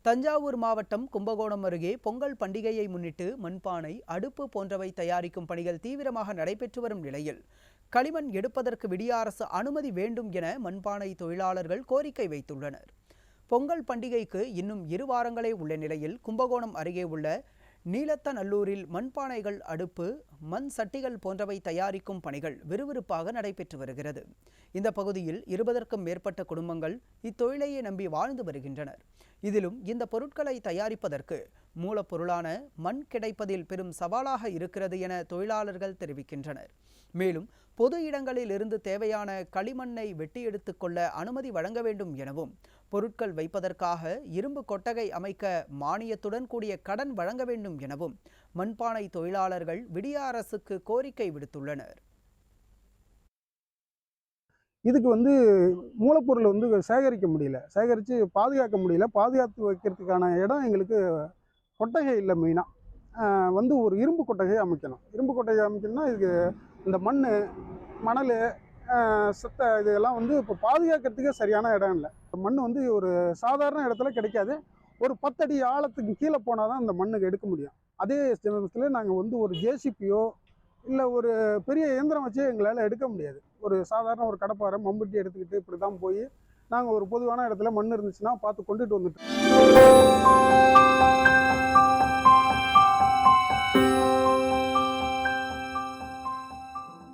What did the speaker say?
தஞ்சாவூர் மாவட்டம் கும்பகோணம் அருகே பொங்கல் பண்டிகையை முன்னிட்டு மண்பானை, அடுப்பு போன்றவை தயாரிக்கும் பணிகள் தீவிரமாக நடைபெற்று வரும் நிலையில் களிமண் எடுப்பதற்கு விடிய அரசு அனுமதி வேண்டும் என மண்பானை தொழிலாளர்கள் கோரிக்கை வைத்துள்ளனர். பொங்கல் பண்டிகைக்கு இன்னும் 2 வாரங்களே உள்ள நிலையில் கும்பகோணம் அருகே உள்ள நீலத்தநல்லூரில் மண்பானைகள், அடுப்பு, மண் சட்டிகள் போன்றவை தயாரிக்கும் பணிகள் விறுவிறுப்பாக நடைபெற்று வருகிறது. இந்த பகுதியில் 20க்கும் மேற்பட்ட குடும்பங்கள் இத்தொழிலையே நம்பி வாழ்ந்து வருகின்றனர். இதிலும் இந்த பொருட்களை தயாரிப்பதற்கு மூலப்பொருளான மண் கிடைப்பதில் பெரும் சவாலாக இருக்கிறது என தொழிலாளர்கள் தெரிவிக்கின்றனர். மேலும் பொது இடங்களில் இருந்து தேவையான களிமண்ணை வெட்டி எடுத்துக் கொள்ள அனுமதி வழங்க வேண்டும் எனவும், பொருட்கள் வைப்பதற்காக இரும்பு கொட்டகை அமைக்க மானியத்துடன் கூடிய கடன் வழங்க வேண்டும் எனவும் மண்பானை தொழிலாளர்கள் விடிய அரசுக்கு கோரிக்கை விடுத்துள்ளனர். இதுக்கு மூலப்பொருள் சேகரிக்க முடியல, சேகரித்து பாதுகாக்க முடியல. பாதுகாத்து வைக்கிறதுக்கான இடம் எங்களுக்கு கொட்டகை இல்லை. மெயினாக ஒரு இரும்பு கொட்டகை அமைக்கணும். இரும்பு கொட்டகை அமைக்கணும்னா இதுக்கு இந்த மண், மணல், செத்தை இதெல்லாம் இப்போ பாதுகாக்கிறதுக்கே சரியான இடம் இல்லை. மண் ஒரு சாதாரண இடத்துல கிடைக்காது. ஒரு 10 அடி ஆழத்துக்கு கீழே போனால் தான் இந்த மண்ணுக்கு எடுக்க முடியும். அதே சமயத்தில் நாங்கள் ஒரு ஜேசிபியோ இல்லை ஒரு பெரிய இயந்திரம் வச்சு எங்களால் எடுக்க முடியாது. ஒரு சாதாரண ஒரு கடப்பாரை, மம்புட்டி எடுத்துக்கிட்டு இப்படி தான் போய் நாங்கள் ஒரு பொதுவான இடத்துல மண் இருந்துச்சுன்னா பார்த்து கொண்டுட்டு வந்துட்டோம்.